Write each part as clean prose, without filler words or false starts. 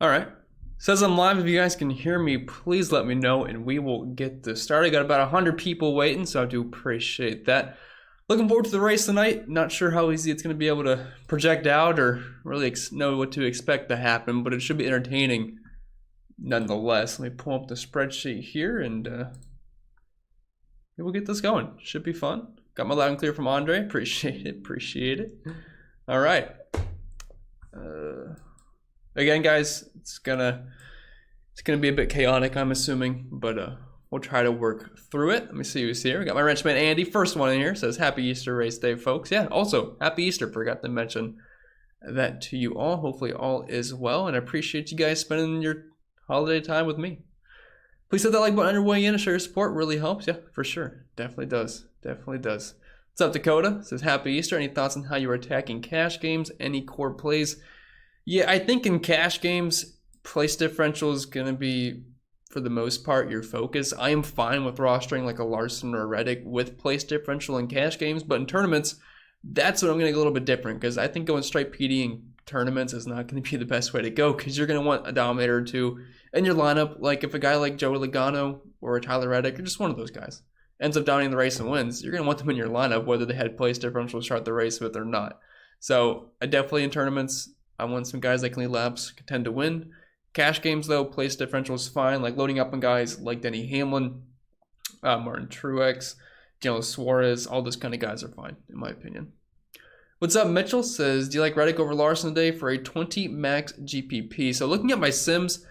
All right. Says I'm live. If you guys can hear me, please let me know and we will get this started. Got about 100 people waiting, so I do appreciate that. Looking forward to the race tonight. Not sure how easy it's going to be able to project out or really know what to expect to happen, but it should be entertaining nonetheless. Let me pull up the spreadsheet here and we'll get this going. Should be fun. Got my loud and clear from Andre. Appreciate it. Appreciate it. All right. Again, guys, it's gonna be a bit chaotic, I'm assuming, but we'll try to work through it. Let me see who's here. We got my wrenchman Andy, first one in here. Says Happy Easter race day, folks. Yeah, also Happy Easter. Forgot to mention that to you all. Hopefully all is well, and I appreciate you guys spending your holiday time with me. Please hit that like button on your way in and show your support. Really helps. Yeah, for sure. Definitely does. Definitely does. What's up, Dakota? Says Happy Easter. Any thoughts on how you are attacking cash games? Any core plays? Yeah, I think in cash games, place differential is going to be, for the most part, your focus. I am fine with rostering like a Larson or a Reddick with place differential in cash games, but in tournaments, that's what I'm going to go a little bit different, because I think going straight PD in tournaments is not going to be the best way to go, because you're going to want a dominator or two in your lineup. Like if a guy like Joey Logano or a Tyler Reddick, or just one of those guys, ends up dominating the race and wins, you're going to want them in your lineup, whether they had place differential to start the race with or not. So I definitely in tournaments, I want some guys that can lead laps, contend to win. Cash games, though, place differential is fine. Like loading up on guys like Denny Hamlin, Martin Truex, Daniel Suarez, all those kind of guys are fine, in my opinion. What's up, Mitchell? Says, do you like Reddick over Larson today for a 20 max GPP? So looking at my sims,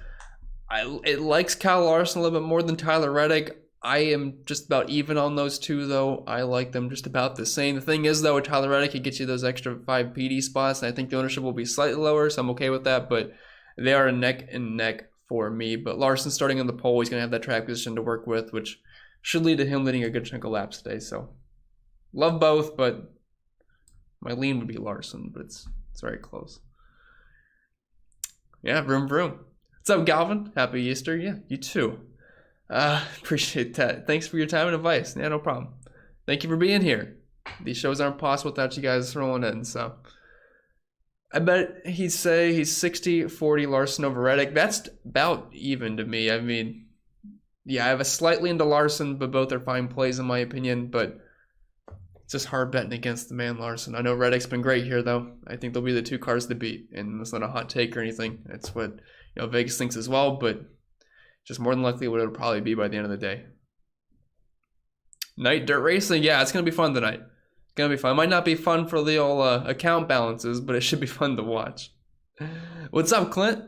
it likes Kyle Larson a little bit more than Tyler Reddick. I am just about even on those two, though. I like them just about the same. The thing is, though, with Tyler Reddick, he gets you those extra 5 PD spots, and I think the ownership will be slightly lower, so I'm okay with that, but they are neck and neck for me. But Larson starting on the pole, he's going to have that track position to work with, which should lead to him leading a good chunk of laps today. So love both, but my lean would be Larson, but it's very close. Yeah, vroom vroom. What's up, Galvin? Happy Easter. Yeah, you too. Appreciate that. Thanks for your time and advice. Yeah, no problem. Thank you for being here. These shows aren't possible without you guys throwing in, so. I bet he'd say he's 60-40 Larson over Reddick. That's about even to me. I mean, yeah, I have a slightly into Larson, but both are fine plays in my opinion, but it's just hard betting against the man Larson. I know Reddick's been great here, though. I think they'll be the two cars to beat, and it's not a hot take or anything. It's what Vegas thinks as well, but just more than likely what it'll probably be by the end of the day. Night dirt racing, yeah, it's going to be fun tonight. It's going to be fun. It might not be fun for the old account balances, but it should be fun to watch. What's up, Clint?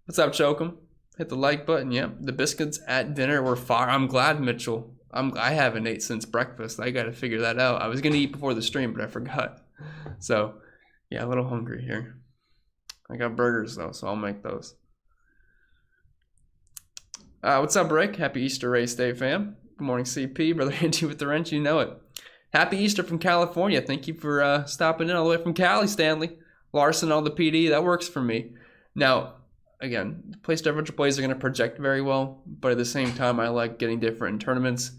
What's up, Chokum? Hit the like button. Yep, the biscuits at dinner were fire. I'm glad, Mitchell. I haven't ate since breakfast. I got to figure that out. I was going to eat before the stream, but I forgot. So, yeah, a little hungry here. I got burgers, though, so I'll make those. What's up, Rick? Happy Easter race day, fam. Good morning, CP. Brother Andy with the wrench, you know it. Happy Easter from California. Thank you for stopping in all the way from Cali, Stanley. Larson, all the PD, that works for me. Now, again, place differential plays are going to project very well, but at the same time, I like getting different in tournaments.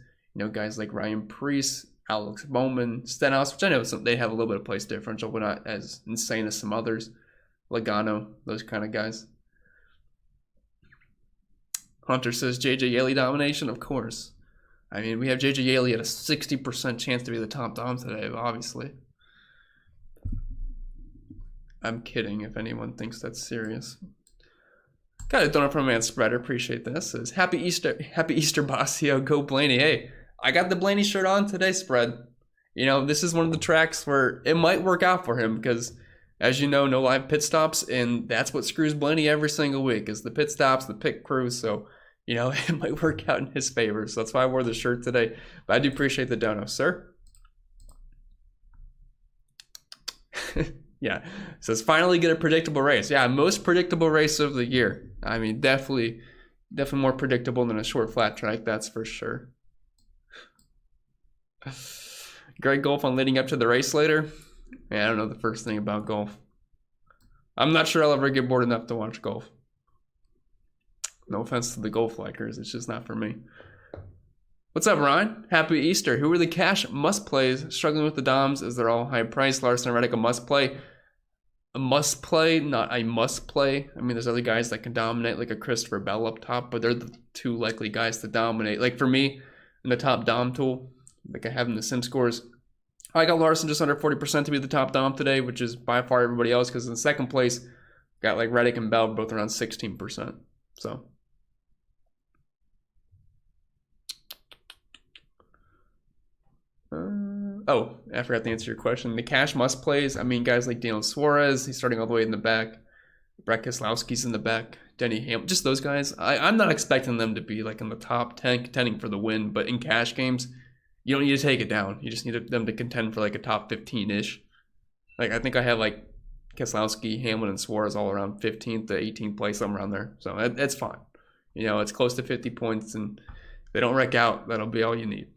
Guys like Ryan Preece, Alex Bowman, Stenhouse, which I know they have a little bit of place differential, but not as insane as some others. Logano, those kind of guys. Hunter says JJ Yeley domination, of course. I mean, we have JJ Yeley at a 60% chance to be the top dom today, obviously. I'm kidding if anyone thinks that's serious. Got a donut from a man spreader, appreciate this. Says happy Easter, Bossio, go Blaney. Hey, I got the Blaney shirt on today, spread. This is one of the tracks where it might work out for him because, as you know, no live pit stops, and that's what screws Blaney every single week is the pit stops, the pit crew. So, it might work out in his favor. So that's why I wore the shirt today. But I do appreciate the dono, sir. Yeah. Says finally get a predictable race. Yeah, most predictable race of the year. I mean, definitely more predictable than a short flat track, that's for sure. Great golf on leading up to the race later. Man, I don't know the first thing about golf. I'm not sure I'll ever get bored enough to watch golf. No offense to the golf likers, it's just not for me. What's up, Ryan? Happy Easter. Who are the cash must plays? Struggling with the DOMs as they're all high priced. Larson and Reddick a must play. a must play, not a must play. I mean, there's other guys that can dominate, like a Christopher Bell up top, but they're the two likely guys to dominate. Like for me, in the top dom tool, like I have in the sim scores, I got Larson just under 40% to be the top dom today, which is by far everybody else, because in second place, got like Reddick and Bell both around 16%. So. Oh, I forgot to answer your question. The cash must plays. I mean, guys like Daniel Suarez, he's starting all the way in the back. Brett Keselowski's in the back. Denny Hamlin, just those guys. I'm not expecting them to be like in the top 10 contending for the win, but in cash games, you don't need to take it down. You just need them to contend for like a top 15-ish. Like I think I have like Keselowski, Hamlin, and Suarez all around 15th to 18th place, somewhere around there. So it's fine. You know, it's close to 50 points, and if they don't wreck out, that'll be all you need.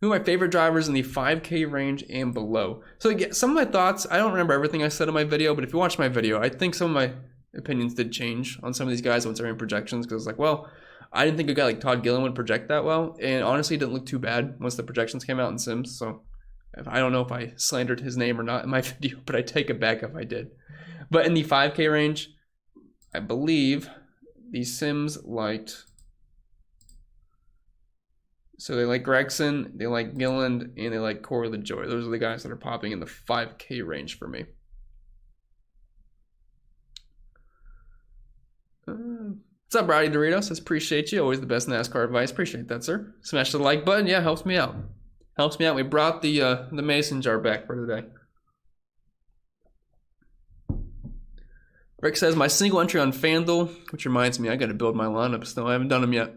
Who are my favorite drivers in the 5K range and below? So again, some of my thoughts, I don't remember everything I said in my video, but if you watch my video, I think some of my opinions did change on some of these guys once I ran projections, because like, well, I didn't think a guy like Todd Gillen would project that well, and honestly, it didn't look too bad once the projections came out in Sims, so I don't know if I slandered his name or not in my video, but I take it back if I did. But in the 5K range, I believe the Sims liked... So they like Gregson, they like Gilland, and they like Corey LaJoy. Those are the guys that are popping in the 5K range for me. What's up, Rowdy Doritos? Says, appreciate you. Always the best NASCAR advice. Appreciate that, sir. Smash the like button. Yeah, helps me out. Helps me out. We brought the mason jar back for today. Rick says, my single entry on FanDuel, which reminds me, I got to build my lineups still. I haven't done them yet.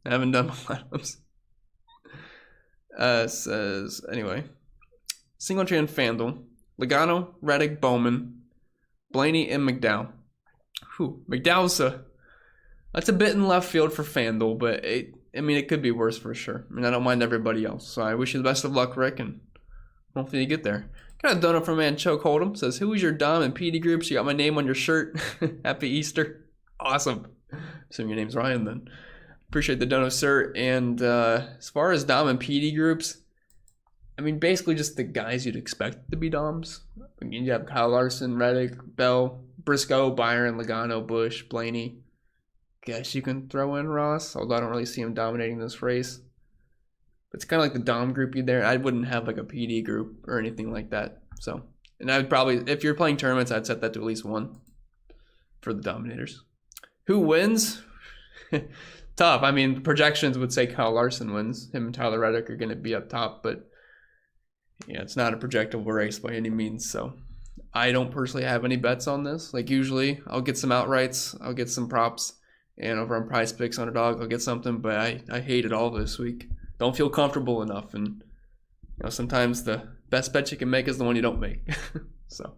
I haven't done my lineups. Says, anyway, single entry on FanDuel, Logano, Reddick, Bowman, Blaney, and McDowell. Whew, McDowell's that's a bit in left field for FanDuel, but it could be worse for sure. I mean, I don't mind everybody else, so I wish you the best of luck, Rick, and hopefully you get there. Got a donut from man Choke Hold'em. Says, who is your Dom and PD groups? You got my name on your shirt. Happy Easter. Awesome. Assuming your name's Ryan then. Appreciate the dono, sir. And as far as Dom and PD groups, I mean, basically just the guys you'd expect to be Doms. I mean, you have Kyle Larson, Reddick, Bell, Briscoe, Byron, Logano, Bush, Blaney. Guess you can throw in Ross, although I don't really see him dominating this race. But it's kind of like the Dom group you there. I wouldn't have like a PD group or anything like that. So, and I would probably, if you're playing tournaments, I'd set that to at least one for the Dominators. Who wins? Tough. I mean, projections would say Kyle Larson wins. Him and Tyler Reddick are going to be up top, but yeah, it's not a projectable race by any means. So I don't personally have any bets on this. Like usually, I'll get some outrights, I'll get some props, and over on Prize Picks Underdog, I'll get something. But I hate it all this week. Don't feel comfortable enough, and you know sometimes the best bet you can make is the one you don't make. So.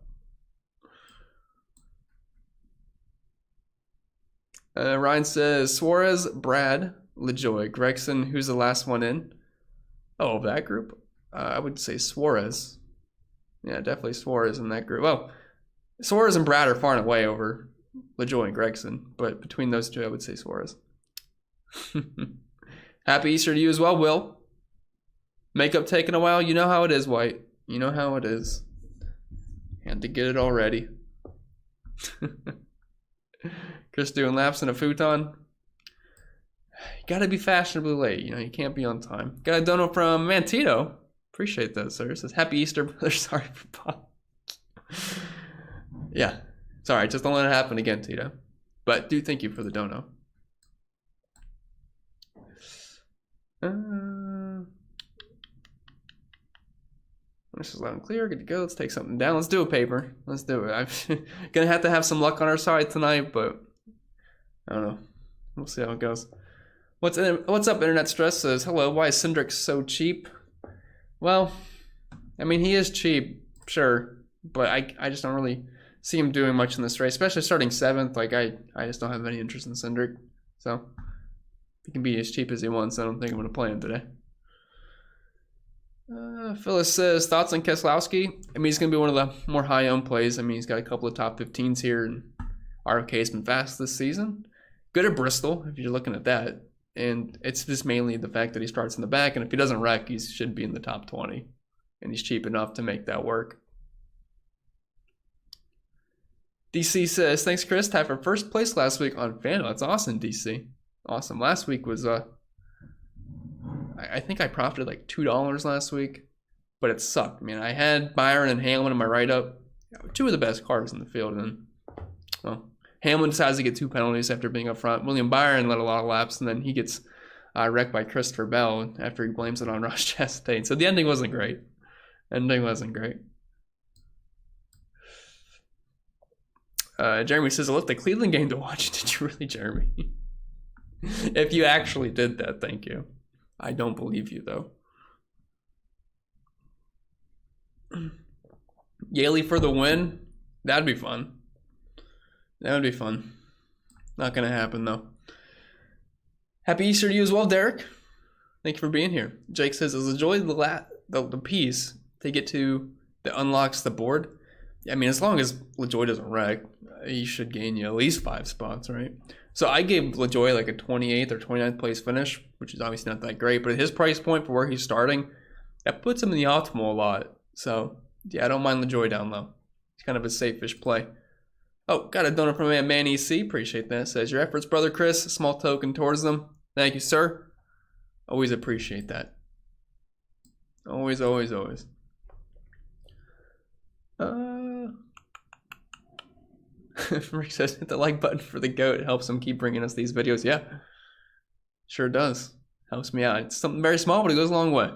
Ryan says, Suarez, Brad, LaJoy, Gregson, who's the last one in? Oh, that group? I would say Suarez. Yeah, definitely Suarez in that group. Well, Suarez and Brad are far and away over LaJoy and Gregson, but between those two, I would say Suarez. Happy Easter to you as well, Will. Makeup taking a while. You know how it is, White. You know how it is. Had to get it already. Chris doing laps in a futon. You gotta be fashionably late. You know, you can't be on time. Got a dono from Mantito. Appreciate that, sir. It says, happy Easter, brother. Sorry for Bob. Yeah. Sorry, just don't let it happen again, Tito. But do thank you for the dono. This is loud and clear. Good to go. Let's take something down. Let's do a paper. Let's do it. I'm gonna have to have some luck on our side tonight, but I don't know. We'll see how it goes. What's up, Internet Stress? Says, hello, why is Hendrick so cheap? Well, I mean, he is cheap, sure, but I just don't really see him doing much in this race, especially starting 7th. Like, I just don't have any interest in Hendrick. So, he can be as cheap as he wants. I don't think I'm going to play him today. Phyllis says, thoughts on Keselowski? I mean, he's going to be one of the more high-owned plays. I mean, he's got a couple of top 15s here, and ROK has been fast this season. Good at Bristol, if you're looking at that. And it's just mainly the fact that he starts in the back, and if he doesn't wreck, he should be in the top 20. And he's cheap enough to make that work. DC says, thanks, Chris. Tied for first place last week on FanDuel. That's awesome, DC. Awesome. Last week was, I think I profited like $2 last week, but it sucked. I mean, I had Byron and Hamlin in my write-up. Two of the best cars in the field. And, well, Hamlin decides to get 2 penalties after being up front. William Byron led a lot of laps, and then he gets wrecked by Christopher Bell after he blames it on Ross Chastain. So the ending wasn't great. Jeremy says, I left the Cleveland game to watch. Did you really, Jeremy? If you actually did that, thank you. I don't believe you, though. Yaley for the win. That'd be fun. Not going to happen, though. Happy Easter to you as well, Derek. Thank you for being here. Jake says, is LaJoy the piece to get to that unlocks the board? I mean, as long as LaJoy doesn't wreck, he should gain you at least 5 spots, right? So I gave LaJoy like a 28th or 29th place finish, which is obviously not that great, but at his price point for where he's starting, that puts him in the optimal a lot. So, yeah, I don't mind LaJoy down low. It's kind of a safe-ish play. Oh, got a donut from Man EC. Appreciate that. Says, your efforts, brother Chris. A small token towards them. Thank you, sir. Always appreciate that. Always. Rick says, hit the like button for the GOAT. It helps him keep bringing us these videos. Yeah, sure does. Helps me out. It's something very small, but it goes a long way.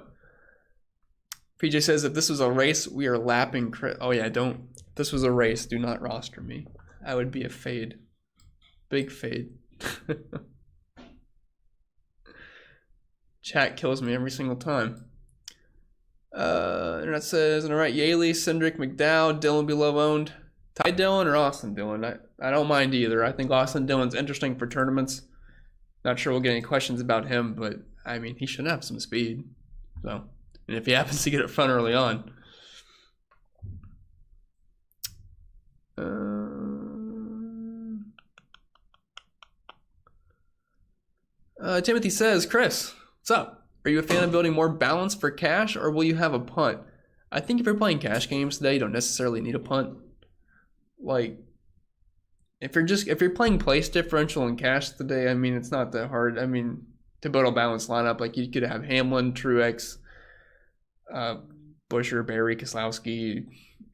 PJ says, if this was a race, we are lapping Chris. Oh, yeah, don't. If this was a race, do not roster me. I would be a fade. Big fade. Chat kills me every single time. Internet says, all right, Yaley, Hendrick, McDowell, Dillon below owned. Ty Dillon or Austin Dillon? I don't mind either. I think Austin Dillon's interesting for tournaments. Not sure we'll get any questions about him, but I mean, he should have some speed. So, and if he happens to get it front early on. Timothy says, Chris, what's up? Are you a fan of building more balance for cash, or will you have a punt? I think if you're playing cash games today, you don't necessarily need a punt. Like, if you're playing place differential in cash today, I mean, it's not that hard. I mean, to build a balanced lineup, like you could have Hamlin, Truex, Busher, Berry, Keselowski,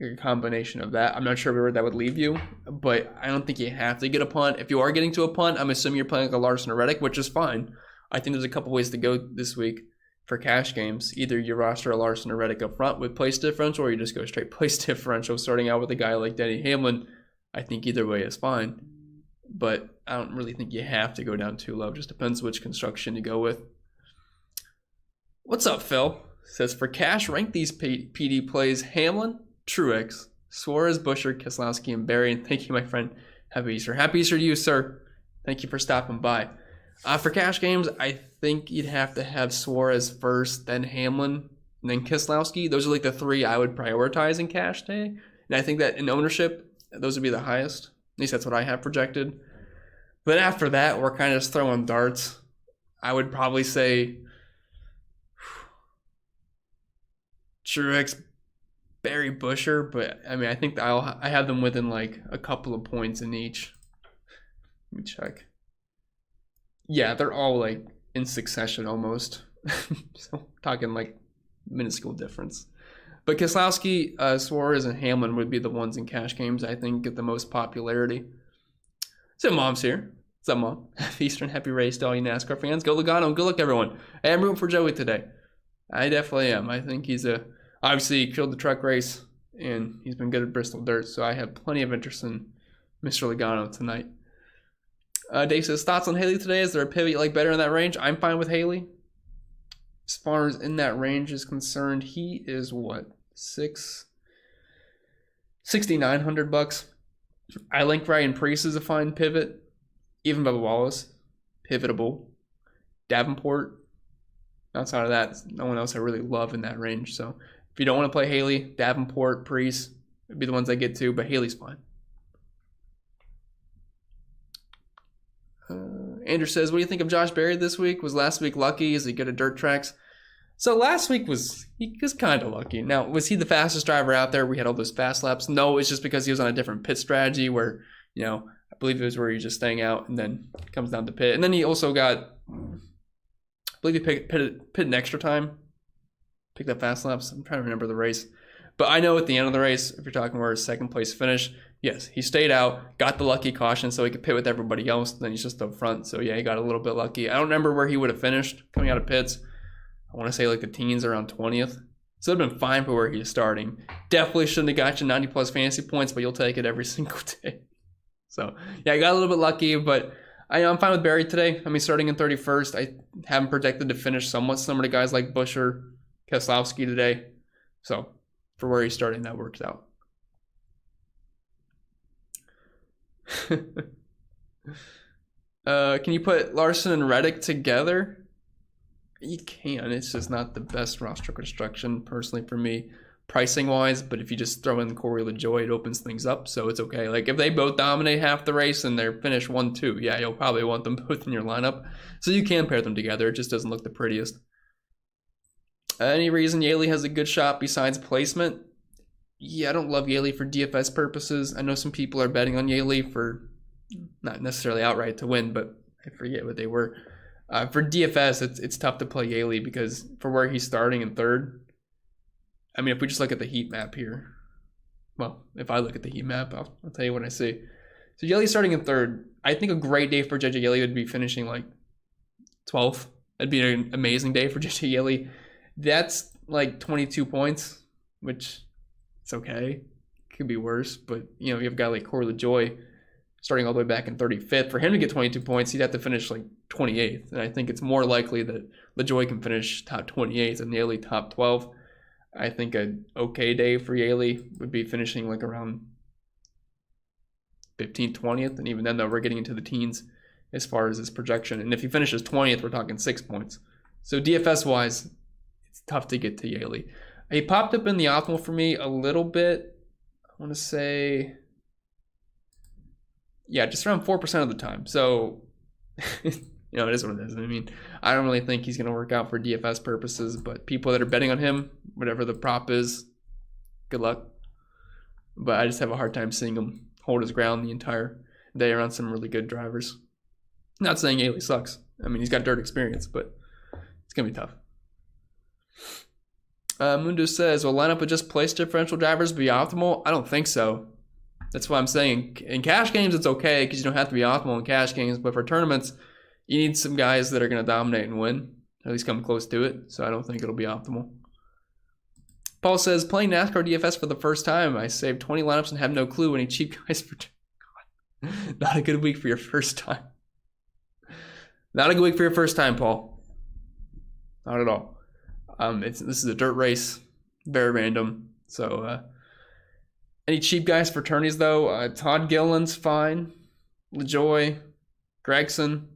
a combination of that. I'm not sure where that would leave you, but I don't think you have to get a punt. If you are getting to a punt, I'm assuming you're playing like a Larson or Reddick, which is fine. I think there's a couple ways to go this week for cash games. Either you roster a Larson or Reddick up front with place differential, or you just go straight place differential, starting out with a guy like Denny Hamlin. I think either way is fine, but I don't really think you have to go down too low. Just depends which construction you go with. What's up, Phil? Says, for cash, rank these PD plays: Hamlin, Truex, Suarez, Busher, Keselowski, and Berry. And thank you, my friend. Happy Easter. Happy Easter to you, sir. Thank you for stopping by. For cash games, I think you'd have to have Suarez first, then Hamlin, and then Keselowski. Those are like the 3 I would prioritize in cash day. And I think that in ownership, those would be the highest. At least that's what I have projected. But after that, we're kind of just throwing darts. I would probably say Truex, Berry, Busher. But, I mean, I think I have them within like a couple of points in each. Let me check. Yeah, they're all like in succession almost. So talking like minuscule difference. But Keselowski, Suarez, and Hamlin would be the ones in cash games I think get the most popularity. So Mom's here. What's up, Mom? Happy Eastern, happy race to all you NASCAR fans. Go Logano, good luck, everyone. Hey, I'm rooting for Joey today. I definitely am. I think he's obviously he killed the truck race, and he's been good at Bristol Dirt, so I have plenty of interest in Mr. Logano tonight. Dave says, thoughts on Haley today? Is there a pivot you like better in that range? I'm fine with Haley. As far as in that range is concerned, he is what? $6,900. I think Ryan Preece is a fine pivot. Even Bubba Wallace, pivotable. Davenport, outside of that, no one else I really love in that range. So if you don't want to play Haley, Davenport, Preece would be the ones I get to, but Haley's fine. Andrew says, what do you think of Josh Berry this week? Was last week lucky? Is he good at dirt tracks? So last week he was kind of lucky. Now, was he the fastest driver out there? We had all those fast laps. No, it's just because he was on a different pit strategy where, I believe it was where he's just staying out and then comes down to pit. And then he also got, I believe he pit in extra time. Picked up fast laps. I'm trying to remember the race. But I know at the end of the race, if you're talking where his second place finish, yes, he stayed out, got the lucky caution so he could pit with everybody else. Then he's just up front. So yeah, he got a little bit lucky. I don't remember where he would have finished coming out of pits. I want to say like the teens around 20th. So it would have been fine for where he's starting. Definitely shouldn't have got you 90 plus fantasy points, but you'll take it every single day. So yeah, I got a little bit lucky, but I'm fine with Barry today. I mean, starting in 31st, I have him projected to finish somewhat similar to guys like Busher, Keselowski today. So for where he's starting, that works out. Can you put Larson and Reddick together? You can. It's just not the best roster construction, personally, for me, pricing-wise. But if you just throw in Corey LaJoie, it opens things up, so it's okay. Like, if they both dominate half the race and they're finished 1-2, yeah, you'll probably want them both in your lineup. So you can pair them together. It just doesn't look the prettiest. Any reason Yaley has a good shot besides placement? Yeah, I don't love Yaley for DFS purposes. I know some people are betting on Yaley for not necessarily outright to win, but I forget what they were. For DFS, it's tough to play Yaley because for where he's starting in third, I mean, if we just look at the heat map here, well, if I look at the heat map, I'll tell you what I see. So Yaley starting in third. I think a great day for JJ Yaley would be finishing like 12th. That'd be an amazing day for JJ Yaley. That's like 22 points, which it's okay. Could be worse, but you have a guy like Corey LaJoie starting all the way back in 35th. For him to get 22 points, he'd have to finish like 28th. And I think it's more likely that LaJoie can finish top 28 and Yaley top 12. I think an okay day for Yaley would be finishing like around 15th, 20th. And even then, though, we're getting into the teens as far as his projection. And if he finishes 20th, we're talking 6 points. So DFS-wise, it's tough to get to Yaley. He popped up in the optimal for me a little bit. I want to say, yeah, just around 4% of the time. So, it is what it is. I mean, I don't really think he's going to work out for DFS purposes, but people that are betting on him, whatever the prop is, good luck. But I just have a hard time seeing him hold his ground the entire day around some really good drivers. Not saying Yaley sucks. I mean, he's got dirt experience, but it's going to be tough. Mundo says, will lineup with just place differential drivers be optimal? I don't think so. That's what I'm saying. In cash games, it's okay because you don't have to be optimal in cash games. But for tournaments, you need some guys that are going to dominate and win. At least come close to it. So I don't think it'll be optimal. Paul says, playing NASCAR DFS for the first time. I saved 20 lineups and have no clue any cheap guys for... God. Not a good week for your first time. Not a good week for your first time, Paul. Not at all. This is a dirt race. Very random. So, any cheap guys for tourneys, though? Todd Gilliland's fine. LaJoie. Gregson.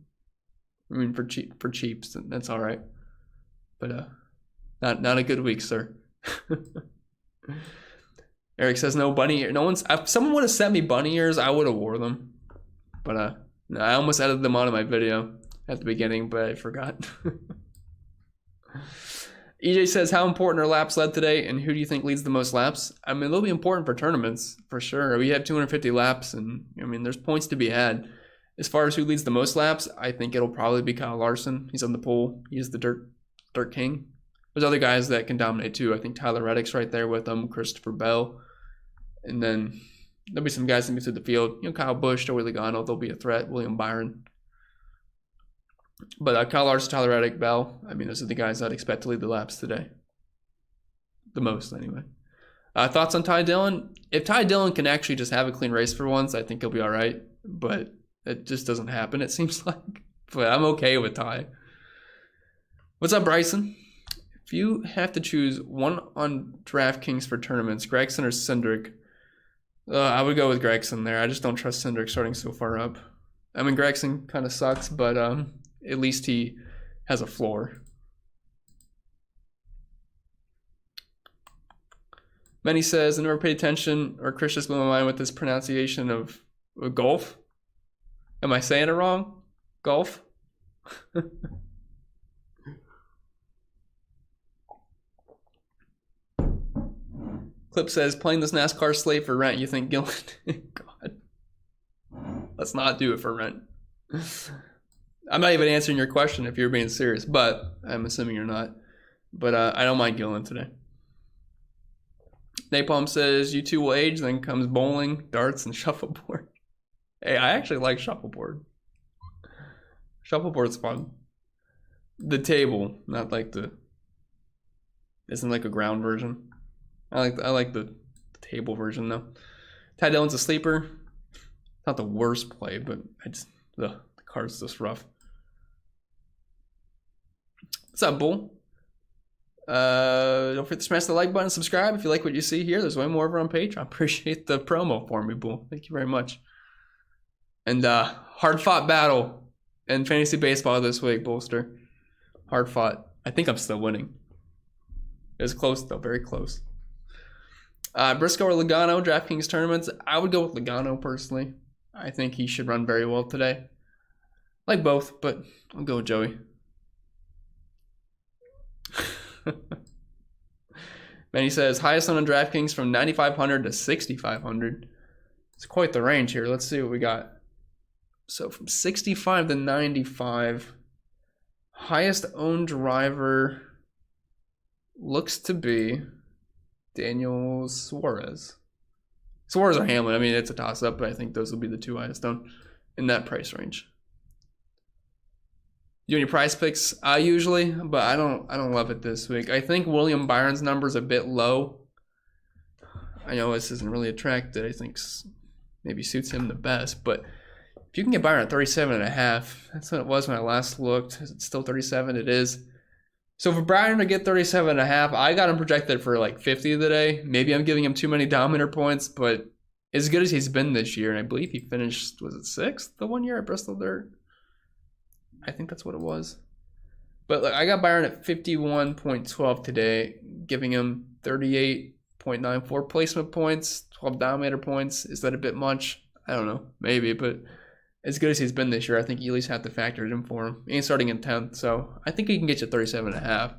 I mean, for cheaps, that's all right. But not a good week, sir. Eric says no bunny ear. No one's. If someone would have sent me bunny ears, I would have wore them. But no, I almost added them onto my video at the beginning, but I forgot. EJ says, how important are laps led today, and who do you think leads the most laps? I mean, they'll be important for tournaments, for sure. We have 250 laps, and, I mean, there's points to be had. As far as who leads the most laps, I think it'll probably be Kyle Larson. He's on the pole. He's the dirt king. There's other guys that can dominate, too. I think Tyler Reddick's right there with them, Christopher Bell. And then there'll be some guys that move through the field. Kyle Busch, Joey Logano, they'll be a threat. William Byron. But Kyle Larson, Tyler Reddick, Bell, I mean, those are the guys I'd expect to lead the laps today. The most, anyway. Thoughts on Ty Dillon? If Ty Dillon can actually just have a clean race for once, I think he'll be all right. But it just doesn't happen, it seems like. But I'm okay with Ty. What's up, Bryson? If you have to choose one on DraftKings for tournaments, Gregson or Hendrick, I would go with Gregson there. I just don't trust Hendrick starting so far up. I mean, Gregson kind of sucks, but at least he has a floor. Manny says, I never paid attention, or Chris just blew my mind with this pronunciation of golf. Am I saying it wrong? Golf? Clip says, playing this NASCAR slate for rent, you think Gillen? God. Let's not do it for rent. I'm not even answering your question if you're being serious, but I'm assuming you're not. But I don't mind Gillen today. Napalm says, you two will age, then comes bowling, darts, and shuffleboard. Hey, I actually like shuffleboard. Shuffleboard's fun. The table, not like the... Isn't like a ground version. I like the table version though. Ty Dillon's a sleeper. Not the worst play, but the card's just rough. What's up, Bull? Don't forget to smash the like button, subscribe if you like what you see here. There's way more over on Patreon. I appreciate the promo for me, Bull. Thank you very much. And hard fought battle in fantasy baseball this week, Bolster. Hard fought. I think I'm still winning. It was close though, very close. Briscoe or Logano, DraftKings tournaments. I would go with Logano personally. I think he should run very well today. I like both, but I'll go with Joey. Manny says, highest on DraftKings from 9,500 to 6,500. It's quite the range here. Let's see what we got. So from 65 to 95. Highest owned driver looks to be Daniel Suarez. Suarez or Hamlin. I mean, it's a toss-up, but I think those will be the two highest owned in that price range. Do any price picks? Usually, but I don't love it this week. I think William Byron's number is a bit low. I know this isn't really a track that I think maybe suits him the best, but if you can get Byron at 37.5, that's what it was when I last looked. Is it still 37? It is. So for Byron to get 37.5, I got him projected for like 50 today. Maybe I'm giving him too many dominator points, but as good as he's been this year, and I believe he finished, was it 6th the one year at Bristol Dirt? I think that's what it was. But look, I got Byron at 51.12 today, giving him 38.94 placement points, 12 dominator points. Is that a bit much? I don't know. Maybe, but as good as he's been this year, I think you at least have to factor it in for him. He's starting in 10th, so I think he can get you 37.5.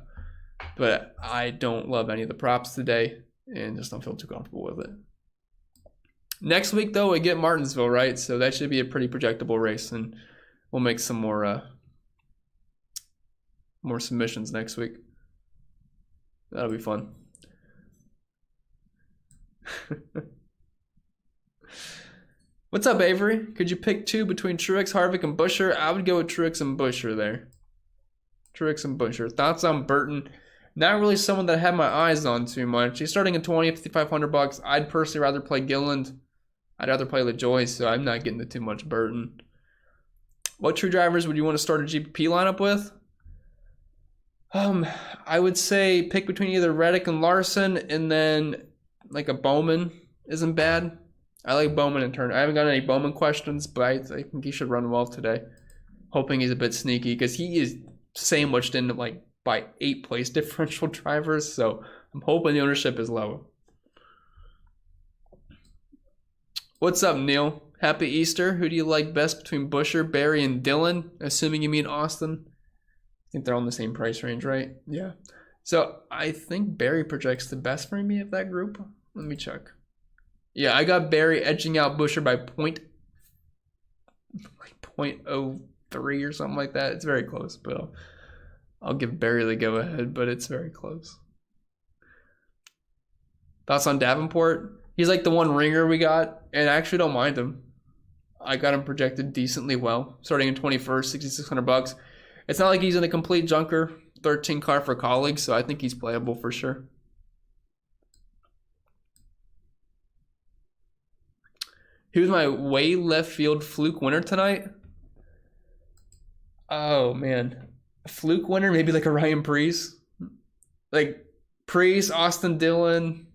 But I don't love any of the props today and just don't feel too comfortable with it. Next week, though, we get Martinsville, right? So that should be a pretty projectable race, and we'll make some more submissions next week. That'll be fun. What's up, Avery? Could you pick two between Truex, Harvick, and Buescher? I would go with Truex and Buescher there. Truex and Buescher. Thoughts on Burton? Not really someone that I have my eyes on too much. He's starting at 20, $5,500. I'd personally rather play Gilliland. I'd rather play LaJoy, so I'm not getting to too much Burton. What true drivers would you want to start a GPP lineup with? I would say pick between either Reddick and Larson, and then like a Bowman isn't bad. I like Bowman in turn. I haven't got any Bowman questions, but I think he should run well today. Hoping he's a bit sneaky because he is sandwiched in like by 8 place differential drivers. So I'm hoping the ownership is low. What's up, Neil? Happy Easter. Who do you like best between Buescher, Barry, and Dillon? Assuming you mean Austin. I think they're all in the same price range, right? Yeah. So I think Barry projects the best for me of that group. Let me check. Yeah, I got Barry edging out Buescher by 0.03 or something like that. It's very close, but I'll give Barry the go ahead, but it's very close. Thoughts on Davenport? He's like the one ringer we got, and I actually don't mind him. I got him projected decently well, starting in 21st, $6,600. It's not like he's in a complete junker, 13 car for colleagues, so I think he's playable for sure. Who's my way left field Fluke winner tonight? Oh, man. Fluke winner, maybe like a Ryan Preece. Like Preece, Austin Dillon.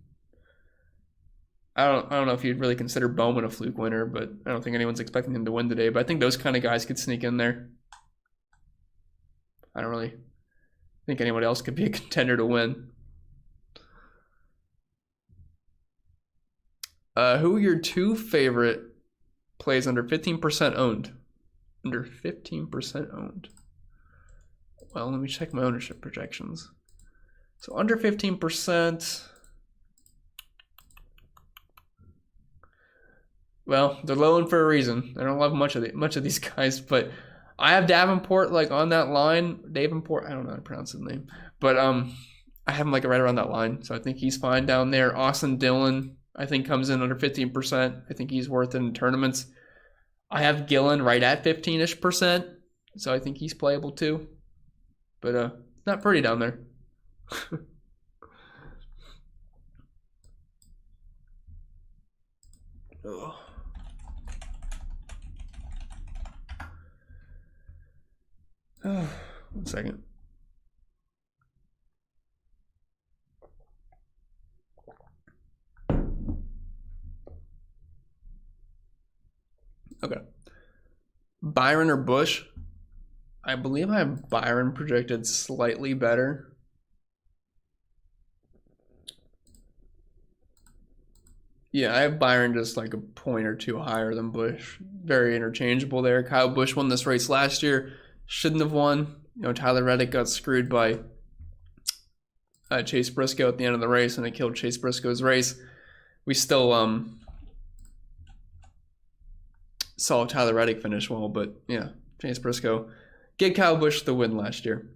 I don't know if you'd really consider Bowman a Fluke winner, but I don't think anyone's expecting him to win today. But I think those kind of guys could sneak in there. I don't really think anyone else could be a contender to win. Who are your 2 favorite plays under 15% owned? Under 15% owned. Well, let me check my ownership projections. So under 15%. Well, they're low for a reason. I don't love much of these guys, but I have Davenport like on that line. Davenport, I don't know how to pronounce his name, but I have him like right around that line, so I think he's fine down there. Austin Dillon, I think comes in under 15%. I think he's worth it in tournaments. I have Gillen right at 15-ish%, so I think he's playable too. But not pretty down there. Oh. Oh, 1 second. Okay. Byron or Bush? I believe I have Byron projected slightly better. Yeah, I have Byron just like a point or two higher than Bush. Very interchangeable there. Kyle Busch won this race last year. Shouldn't have won. You know, Tyler Reddick got screwed by Chase Briscoe at the end of the race, and it killed Chase Briscoe's race. We still saw Tyler Reddick finish well, but yeah, Chase Briscoe gave Kyle Busch the win last year.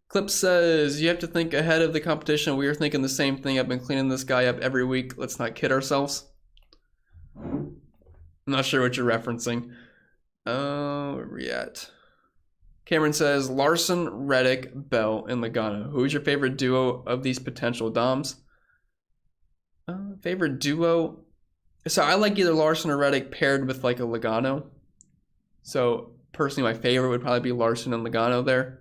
Clip says, you have to think ahead of the competition. We were thinking the same thing. I've been cleaning this guy up every week. Let's not kid ourselves. I'm not sure what you're referencing. Where are we at? Cameron says, Larson, Reddick, Bell, and Logano. Who is your favorite duo of these potential Doms? Favorite duo? So I like either Larson or Reddick paired with like a Logano. So personally, my favorite would probably be Larson and Logano there.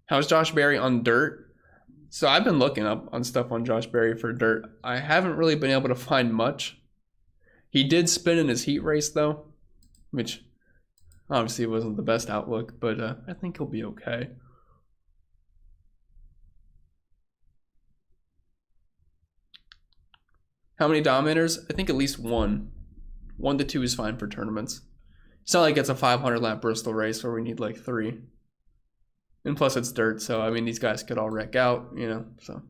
How's Josh Berry on dirt? So I've been looking up on stuff on Josh Berry for dirt. I haven't really been able to find much. He did spin in his heat race though, which obviously wasn't the best outlook, but I think he'll be okay. How many dominators? I think at least one. 1 to 2 is fine for tournaments. It's not like it's a 500 lap Bristol race where we need like 3. And plus it's dirt, so I mean these guys could all wreck out, you know, so.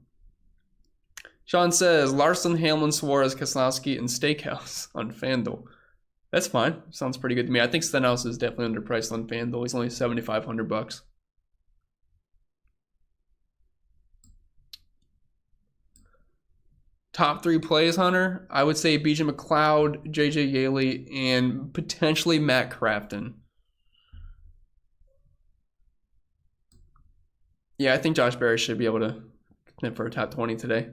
Sean says, Larson, Hamlin, Suarez, Keselowski, and Steakhouse on FanDuel. That's fine. Sounds pretty good to me. I think Stenhouse is definitely underpriced on FanDuel. He's only $7,500. Top 3 plays, Hunter. I would say BJ McLeod, JJ Yaley, and potentially Matt Crafton. Yeah, I think Josh Berry should be able to contend for a top 20 today.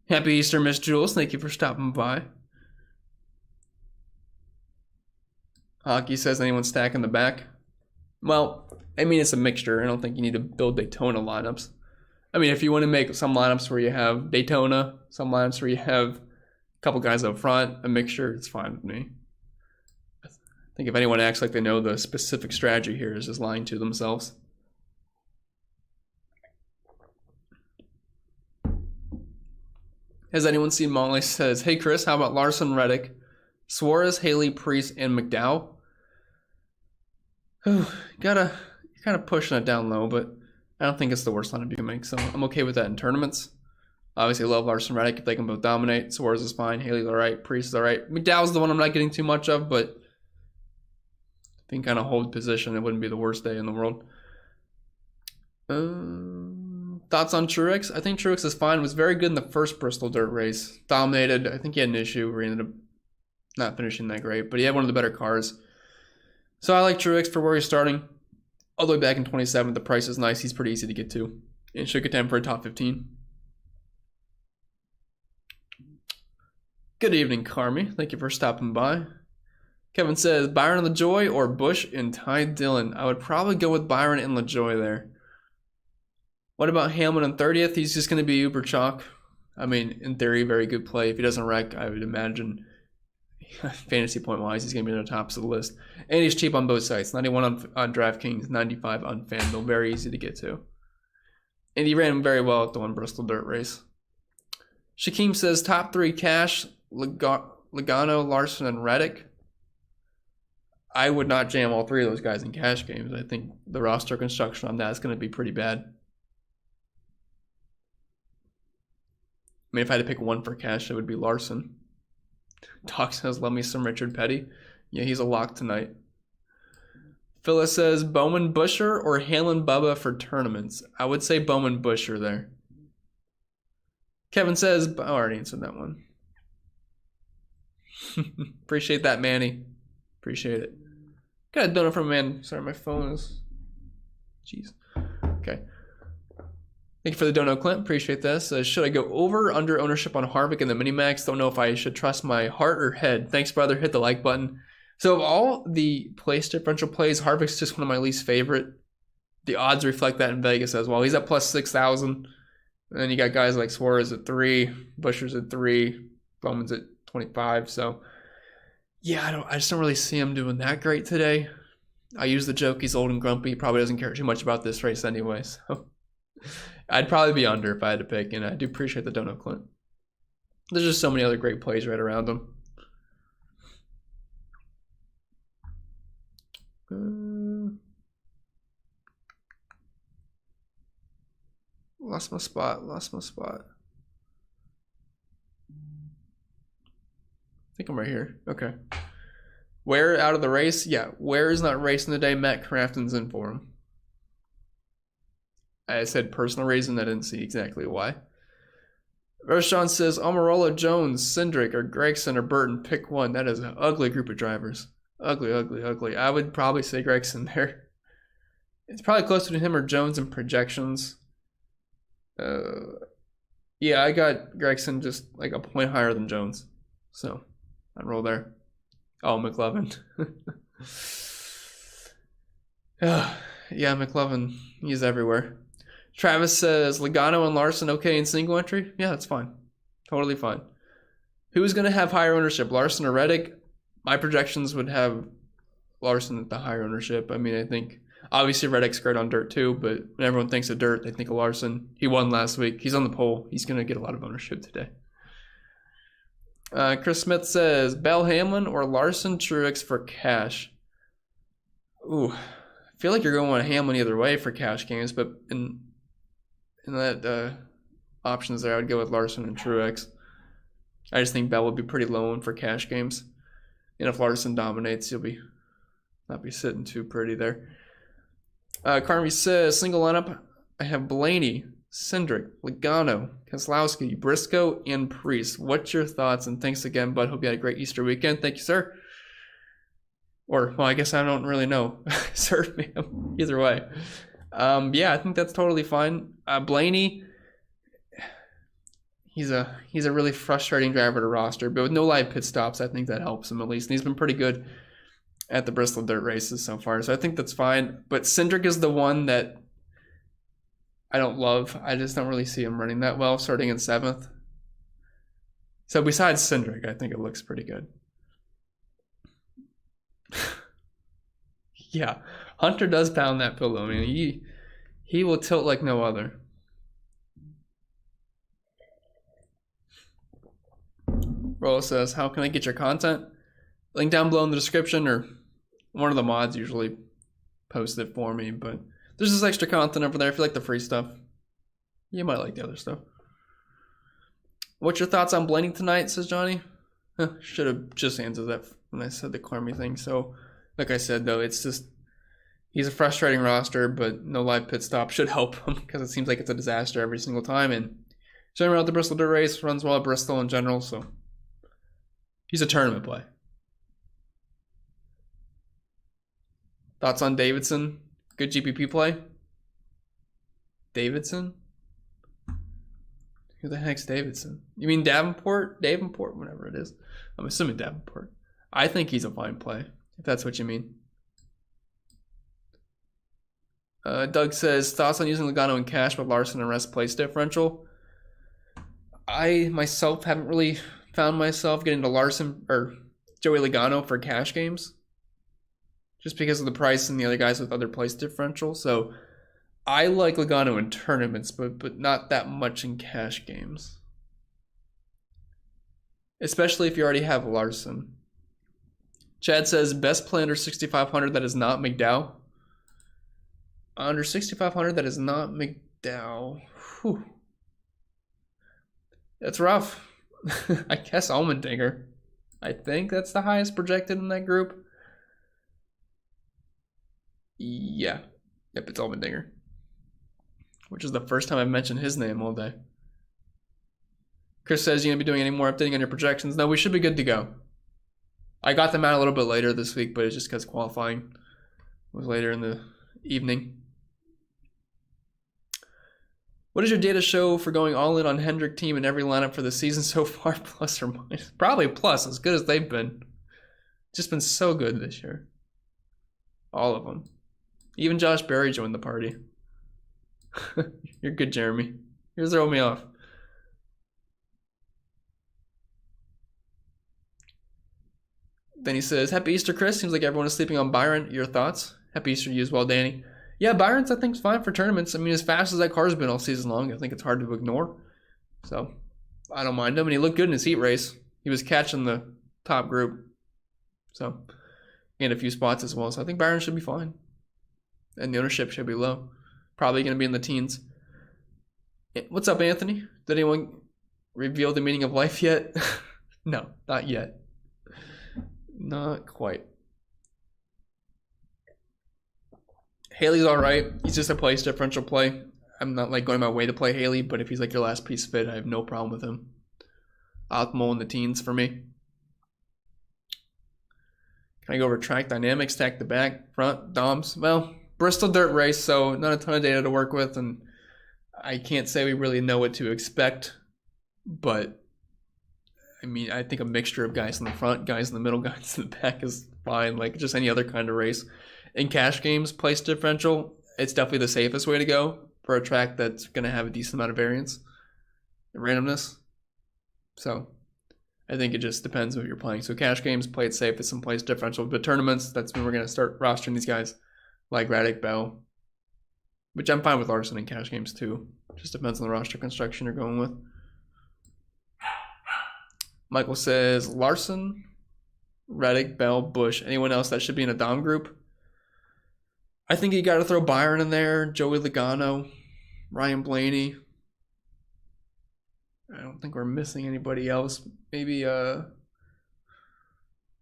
Happy Easter, Miss Jules. Thank you for stopping by. Hockey says, anyone stacking the back? Well, I mean, it's a mixture. I don't think you need to build Daytona lineups. I mean, if you want to make some lineups where you have Daytona, some lineups where you have a couple guys up front, a mixture, it's fine with me. I think if anyone acts like they know the specific strategy here is just lying to themselves. Has anyone seen Molly says, hey Chris, how about Larson, Reddick, Suarez, Haley, Priest, and McDowell? You're kind of pushing it down low, but I don't think it's the worst lineup you can make, so I'm okay with that in tournaments. Obviously, I love Larson, Reddick if they can both dominate. Suarez is fine, Haley's all right, Priest is all right. McDowell's the one I'm not getting too much of, but if he can kind of hold position, it wouldn't be the worst day in the world. Thoughts on Truex? I think Truex is fine. Was very good in the first Bristol dirt race. Dominated. I think he had an issue where he ended up not finishing that great, but he had one of the better cars. So I like Truex for where he's starting. All the way back in 27th, the price is nice. He's pretty easy to get to. And should contend for a top 15. Good evening, Carmi. Thank you for stopping by. Kevin says, Byron and LaJoy or Bush and Ty Dillon? I would probably go with Byron and LaJoy there. What about Hamlin in 30th? He's just going to be uber chalk. I mean, in theory, very good play. If he doesn't wreck, I would imagine fantasy point wise, he's going to be in the tops of the list. And he's cheap on both sites. 91 on DraftKings, 95 on FanDuel. Very easy to get to. And he ran very well at the one Bristol dirt race. Shaquem says top 3 cash, Logano, Larson, and Reddick. I would not jam all three of those guys in cash games. I think the roster construction on that is going to be pretty bad. I mean, if I had to pick one for cash, it would be Larson. Doc says, love me some Richard Petty. Yeah, he's a lock tonight. Phyllis says, Bowman Busher or Halen Bubba for tournaments? I would say Bowman Busher there. Kevin says, I already answered that one. Appreciate that, Manny. Appreciate it. Got a donut from a man. Sorry, my phone is... Jeez. Okay. Thank you for the donut, Clint. Appreciate this. Should I go over or under ownership on Harvick in the Minimax? Don't know if I should trust my heart or head. Thanks, brother. Hit the like button. So of all the place differential plays, Harvick's just one of my least favorite. The odds reflect that in Vegas as well. He's at plus 6,000. And then you got guys like Suarez at 3, Busher's at 3, Bowman's at 25. So yeah, I just don't really see him doing that great today. I use the joke he's old and grumpy. He probably doesn't care too much about this race anyway. So I'd probably be under if I had to pick, and I do appreciate the donut, Clint. There's just so many other great plays right around him. Lost my spot. I think I'm right here. Okay. Ware out of the race? Yeah, Ware is not racing today. Matt Crafton's in for him. I said personal reason. I didn't see exactly why. Roshan says, Almirola, Jones, Hendrick, or Gregson, or Burton. Pick one. That is an ugly group of drivers. Ugly, ugly, ugly. I would probably say Gregson there. It's probably closer to him or Jones in projections. Yeah, I got Gregson just like a point higher than Jones. So, I'd roll there. Oh, McLovin. Yeah, McLovin. He's everywhere. Travis says, Logano and Larson okay in single entry? Yeah, that's fine. Totally fine. Who's going to have higher ownership, Larson or Reddick? My projections would have Larson at the higher ownership. I mean, I think obviously Reddick's great on dirt too, but when everyone thinks of dirt, they think of Larson. He won last week. He's on the pole. He's going to get a lot of ownership today. Chris Smith says, Bell Hamlin or Larson Truex for cash? Ooh, I feel like you're going with Hamlin either way for cash games, but in that options there, I would go with Larson and Truex. I just think Bell would be pretty low for cash games. And if Larson dominates, you'll not be sitting too pretty there. Carmi says, single lineup, I have Blaney, Hendrick, Logano, Keselowski, Briscoe, and Priest. What's your thoughts? And thanks again, bud. Hope you had a great Easter weekend. Thank you, sir. Or, well, I guess I don't really know. Sir, ma'am. Either way. Yeah, I think that's totally fine. Blaney, he's a really frustrating driver to roster, but with no live pit stops, I think that helps him at least. And he's been pretty good at the Bristol dirt races so far, so I think that's fine. But Hendrick is the one that I don't love. I just don't really see him running that well, starting in 7th. So besides Hendrick, I think it looks pretty good. Yeah, Hunter does pound that pillow. I mean, he will tilt like no other. Rolo says, how can I get your content? Link down below in the description, or one of the mods usually posts it for me, but there's this extra content over there if you like the free stuff. You might like the other stuff. What's your thoughts on Blaney tonight, says Johnny? Should have just answered that when I said the Carmi thing. So, like I said, though, it's just, he's a frustrating roster, but no live pit stop should help him because it seems like it's a disaster every single time. And generally, the Bristol dirt race runs well at Bristol in general, so he's a tournament play. Thoughts on Davidson? Good GPP play? Davidson? Who the heck's Davidson? You mean Davenport? Davenport, whatever it is. I'm assuming Davenport. I think he's a fine play, if that's what you mean. Doug says, thoughts on using Logano in cash with Larson and rest place differential? I myself haven't really found myself getting to Larson or Joey Logano for cash games, just because of the price and the other guys with other place differential. So I like Logano in tournaments, but not that much in cash games. Especially if you already have Larson. Chad says best play under 6,500 that is not McDowell. Under 6,500 that is not McDowell. Whew. That's rough. I guess Allmendinger. I think that's the highest projected in that group. Yeah. Yep, it's Allmendinger. Which is the first time I've mentioned his name all day. Chris says you gonna be doing any more updating on your projections? No, we should be good to go. I got them out a little bit later this week, but it's just because qualifying was later in the evening. What does your data show for going all in on Hendrick team in every lineup for the season so far, plus or minus? Probably plus, as good as they've been. Just been so good this year. All of them. Even Josh Berry joined the party. You're good, Jeremy. You're throwing me off. Then he says, Happy Easter, Chris. Seems like everyone is sleeping on Byron. Your thoughts? Happy Easter to you as well, Danny. Yeah, Byron's, I think, is fine for tournaments. I mean, as fast as that car's been all season long, I think it's hard to ignore. So, I don't mind him. And he looked good in his heat race. He was catching the top group. So, gained a few spots as well. So, I think Byron should be fine. And the ownership should be low. Probably going to be in the teens. What's up, Anthony? Did anyone reveal the meaning of life yet? No, not yet. Not quite. Haley's all right. He's just a place differential play. I'm not like going my way to play Haley, but if he's like your last piece fit, I have no problem with him. Optimal in the teens for me. Can I go over track dynamics, stack the back, front, DOMs? Well, Bristol dirt race, so not a ton of data to work with, and I can't say we really know what to expect, but I mean, I think a mixture of guys in the front, guys in the middle, guys in the back is fine, like just any other kind of race. In cash games, place differential, it's definitely the safest way to go for a track that's going to have a decent amount of variance and randomness. So I think it just depends what you're playing. So cash games, play it safe with some place differential. But tournaments, that's when we're going to start rostering these guys like Raddick, Bell, which I'm fine with Larson in cash games too. Just depends on the roster construction you're going with. Michael says Larson, Reddick, Bell, Bush. Anyone else that should be in a Dom group? I think you got to throw Byron in there, Joey Logano, Ryan Blaney. I don't think we're missing anybody else. Maybe, I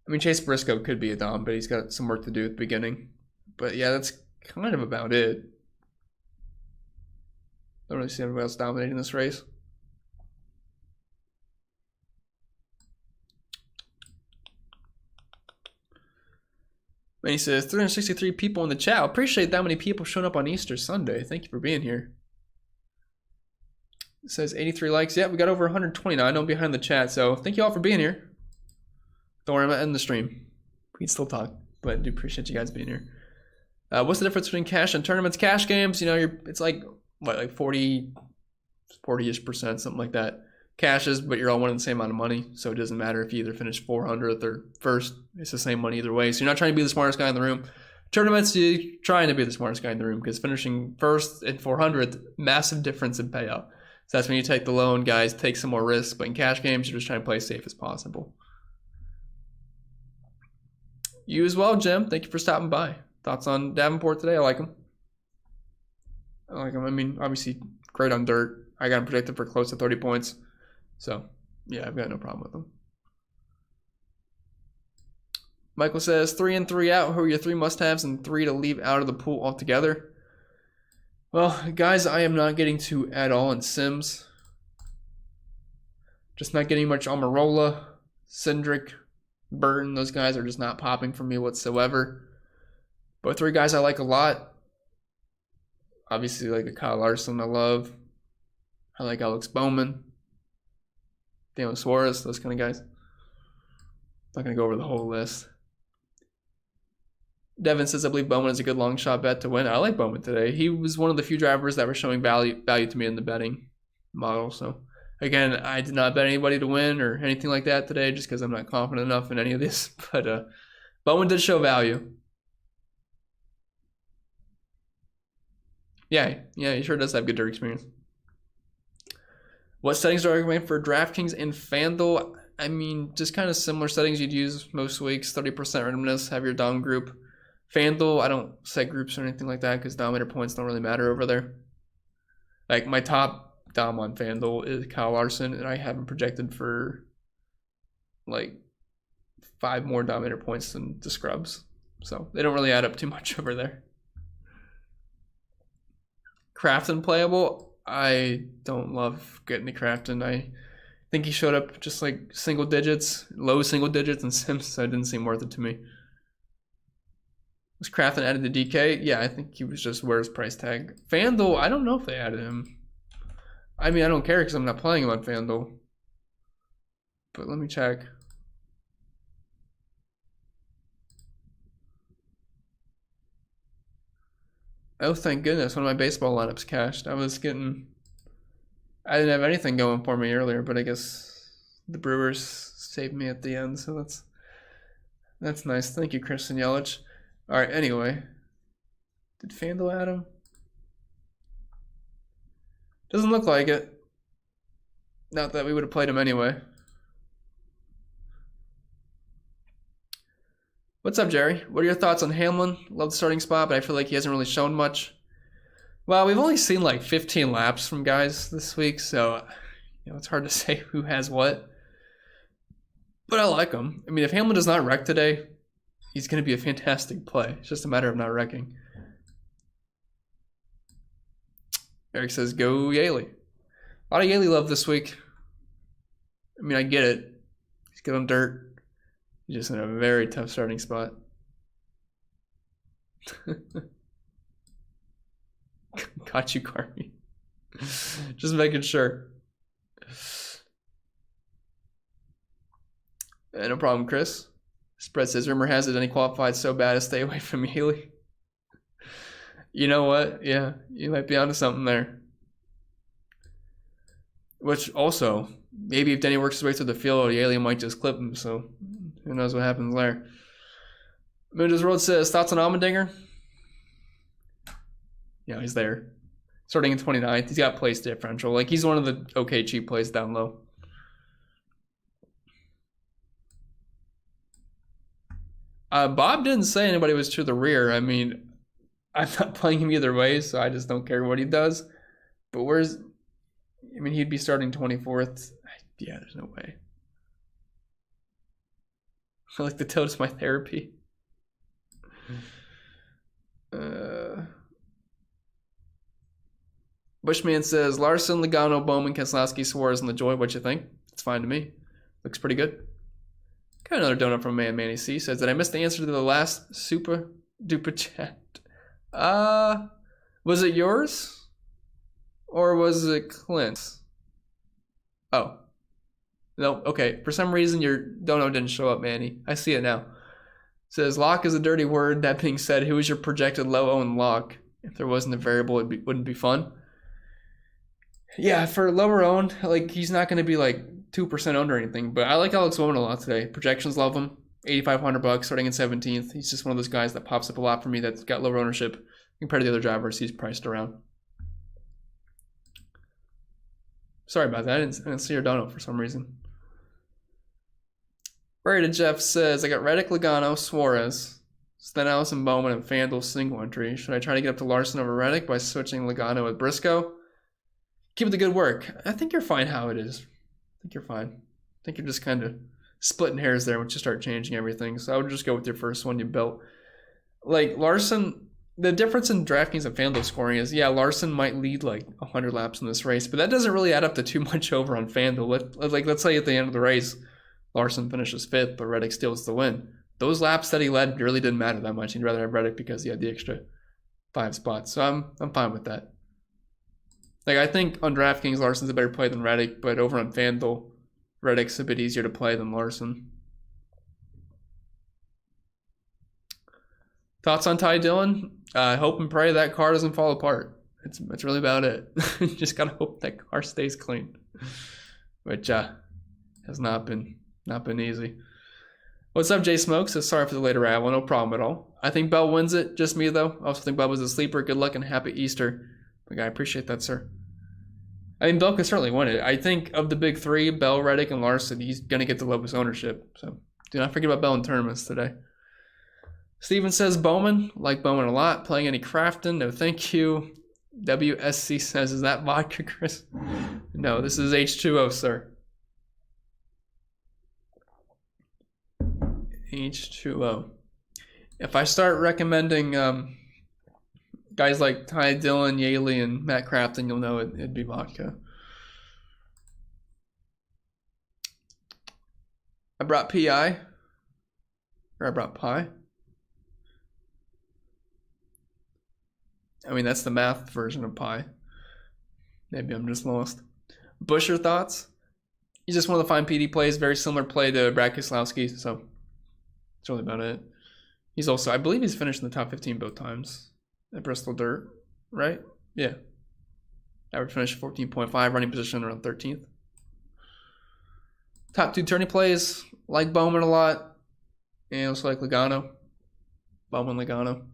mean, Chase Briscoe could be a Dom, but he's got some work to do at the beginning. But yeah, that's kind of about it. Don't really see anybody else dominating this race. And he says, 363 people in the chat. I appreciate that many people showing up on Easter Sunday. Thank you for being here. It says 83 likes. Yeah, we got over 120 now. I know I'm behind the chat, so thank you all for being here. Don't worry, I'm not ending the stream. We can still talk, but I do appreciate you guys being here. What's the difference between cash and tournaments? Cash games, you know, it's like, what, like 40-ish%, something like that. Cashes, but you're all winning the same amount of money, so it doesn't matter if you either finish 400th or first. It's the same money either way. So you're not trying to be the smartest guy in the room. Tournaments, you're trying to be the smartest guy in the room because finishing first and 400th, massive difference in payout. So that's when you take the loan, guys, take some more risks. But in cash games, you're just trying to play as safe as possible. You as well, Jim. Thank you for stopping by. Thoughts on Davenport today? I like him. I mean, obviously, great on dirt. I got him projected for close to 30 points. So, yeah, I've got no problem with them. Michael says, 3 in, 3 out. Who are your 3 must-haves and 3 to leave out of the pool altogether? Well, guys, I am not getting to at all in Sims. Just not getting much Almirola, Hendrick, Burton. Those guys are just not popping for me whatsoever. But 3 guys I like a lot. Obviously, like a Kyle Larson I love. I like Alex Bowman. Daniel Suarez, those kind of guys. Not going to go over the whole list. Devin says, I believe Bowman is a good long shot bet to win. I like Bowman today. He was one of the few drivers that were showing value to me in the betting model. So, again, I did not bet anybody to win or anything like that today just because I'm not confident enough in any of this. But Bowman did show value. Yeah, he sure does have good dirt experience. What settings do I recommend for DraftKings and FanDuel? I mean, just kind of similar settings you'd use most weeks. 30% randomness, have your dom group. FanDuel, I don't set groups or anything like that because dominator points don't really matter over there. Like my top dom on FanDuel is Kyle Larson, and I have him projected for like 5 more dominator points than the scrubs. So they don't really add up too much over there. Crafton playable. I don't love getting to Crafton. I think he showed up just like single digits, low single digits in Sims, so it didn't seem worth it to me. Was Crafton added to DK? Yeah, I think he was just where's price tag. FanDuel, I don't know if they added him. I mean, I don't care because I'm not playing him on FanDuel. But let me check. Oh, thank goodness. One of my baseball lineups cashed. I didn't have anything going for me earlier, but I guess the Brewers saved me at the end, so that's nice. Thank you, Christian Yelich. All right, anyway. Did FanDuel add him? Doesn't look like it. Not that we would have played him anyway. What's up, Jerry? What are your thoughts on Hamlin? Love the starting spot, but I feel like he hasn't really shown much. Well, we've only seen like 15 laps from guys this week, so it's hard to say who has what. But I like him. I mean, if Hamlin does not wreck today, he's going to be a fantastic play. It's just a matter of not wrecking. Eric says, go Yaley. A lot of Yaley love this week. I mean, I get it. He's good on dirt. He's just in a very tough starting spot. Got you, Carmi. Just making sure. No problem, Chris. Spread says, rumor has it, any qualified so bad to stay away from Healy. You know what? Yeah, you might be onto something there. Which also, maybe if Denny works his way through the field, Yaley might just clip him, so who knows what happens there. Moon's Road says, thoughts on Allmendinger? Yeah, he's there. Starting in 29th. He's got place differential. Like, he's one of the okay cheap plays down low. Bob didn't say anybody was to the rear. I mean, I'm not playing him either way, so I just don't care what he does. But he'd be starting 24th. Yeah, there's no way. I like the toad is my therapy. Bushman says, Larson, Logano, Bowman, Keselowski, Suarez, and LaJoy. What you think? It's fine to me. Looks pretty good. Got another donut from Manny C. Says, did I miss the answer to the last super duper chat? Was it yours? Or was it Clint's? Oh. No, okay. For some reason, your dono didn't show up, Manny. I see it now. It says, lock is a dirty word. That being said, who is your projected low-owned lock? If there wasn't a variable, it wouldn't be fun. Yeah, for lower owned, like, he's not going to be, like, 2% owned or anything. But I like Alex Bowman a lot today. Projections love him. $8,500 starting in 17th. He's just one of those guys that pops up a lot for me that's got lower ownership compared to the other drivers he's priced around. Sorry about that. I didn't see your dono for some reason. Brady Jeff says, I got Reddick, Logano, Suarez, Stenhouse, and Bowman, and FanDuel single entry. Should I try to get up to Larson over Reddick by switching Logano with Briscoe? Keep up the good work. I think you're fine how it is. I think you're fine. I think you're just kind of splitting hairs there once you start changing everything. So I would just go with your first one you built. Like, Larson, the difference in DraftKings and FanDuel scoring is, yeah, Larson might lead like 100 laps in this race, but that doesn't really add up to too much over on FanDuel. Let's say at the end of the race, Larson finishes 5th, but Reddick steals the win. Those laps that he led really didn't matter that much. He'd rather have Reddick because he had the extra 5 spots. So I'm fine with that. Like, I think on DraftKings, Larson's a better play than Reddick, but over on FanDuel, Reddick's a bit easier to play than Larson. Thoughts on Ty Dillon? I hope and pray that car doesn't fall apart. That's really about it. Just gotta hope that car stays clean, which has not been easy. What's up, Jay Smokes? So sorry for the late arrival. No problem at all. I think Bell wins it. Just me though. I also think Bubba's a sleeper. Good luck and happy Easter. I appreciate that, sir. I mean, Bell could certainly win it. I think of the big three, Bell, Reddick, and Larson, he's going to get the lowest ownership. So do not forget about Bell in tournaments today. Steven says Bowman. Like Bowman a lot. Playing any Crafton? No, thank you. WSC says, is that vodka, Chris? No, this is H2O, sir. H2O. If I start recommending guys like Ty Dillon, Yaley, and Matt Crafton, you'll know it'd be vodka. I brought PI. Or I brought Pi. I mean, that's the math version of Pi. Maybe I'm just lost. Busher thoughts? He's just one of the fine PD plays. Very similar play to Brad Keselowski, so that's really about it. He's also, I believe he's finished in the top 15 both times at Bristol Dirt, right? Yeah. Average finish 14.5, running position around 13th. Top 2 tourney plays, like Bowman a lot, and also like Logano. Bowman, Logano.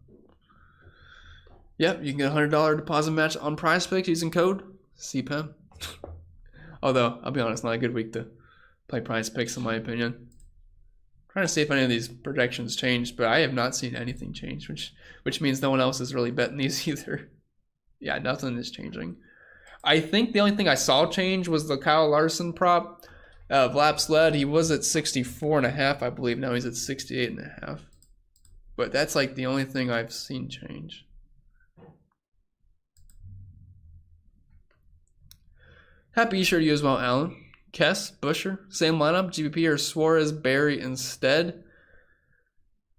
Yep, you can get a $100 deposit match on Prize Picks using code CPEM. Although, I'll be honest, not a good week to play Prize Picks in my opinion. I'm trying to see if any of these projections changed, but I have not seen anything change, which means no one else is really betting these either. Yeah, nothing is changing. I think the only thing I saw change was the Kyle Larson prop of laps led. He was at 64.5, I believe. Now he's at 68.5. But that's like the only thing I've seen change. Happy Easter to you as well, Alan. Kess, Busher, same lineup. GPP or Suarez, Barry instead.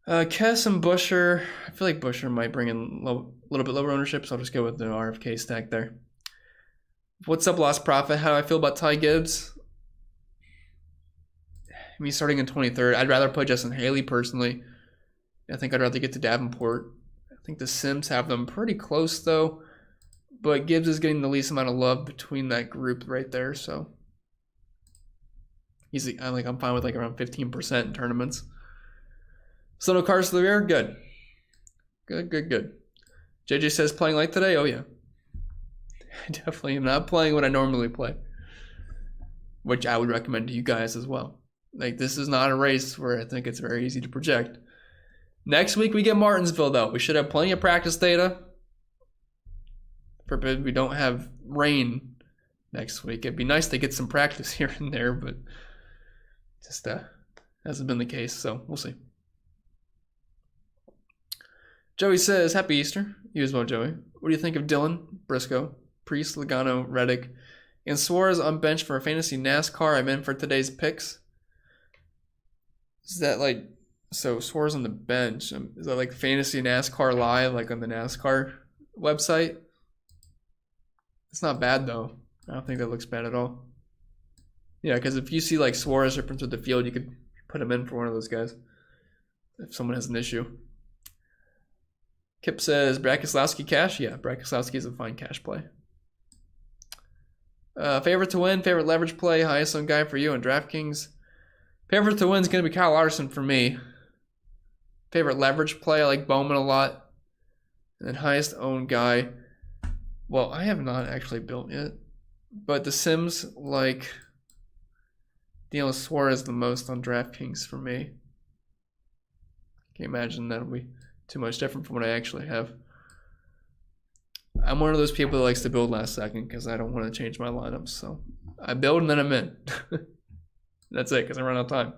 Kess and Busher. I feel like Busher might bring in a little bit lower ownership, so I'll just go with the RFK stack there. What's up, Lost Profit? How do I feel about Ty Gibbs? Me starting in 23rd. I'd rather play Justin Haley personally. I think I'd rather get to Davenport. I think the Sims have them pretty close though. But Gibbs is getting the least amount of love between that group right there, so I'm fine with like around 15% in tournaments. So no cars to the rear, good. Good. JJ says playing light today? Oh yeah. I definitely am not playing what I normally play. Which I would recommend to you guys as well. Like, this is not a race where I think it's very easy to project. Next week we get Martinsville though. We should have plenty of practice data. Forbid we don't have rain next week. It'd be nice to get some practice here and there, but just hasn't been the case, so we'll see. Joey says, happy Easter. You as well, Joey. What do you think of Dillon, Briscoe, Priest, Logano, Reddick, and Suarez on bench for a fantasy NASCAR? I'm in for today's picks. Is that like, so Suarez on the bench, is that like fantasy NASCAR live, like on the NASCAR website? It's not bad though. I don't think that looks bad at all. Yeah, because if you see like Suarez ripping through the field, you could put him in for one of those guys if someone has an issue. Kip says, Brad Keselowski cash? Yeah, Brad Keselowski is a fine cash play. Favorite to win, favorite leverage play, highest owned guy for you on DraftKings. Favorite to win is going to be Kyle Larson for me. Favorite leverage play, I like Bowman a lot. And then highest owned guy. Well, I have not actually built yet. But the Sims like Daniel Suarez the most on DraftKings for me. Can't imagine that'll be too much different from what I actually have. I'm one of those people that likes to build last second because I don't want to change my lineups. So I build and then I'm in. That's it because I run out of time.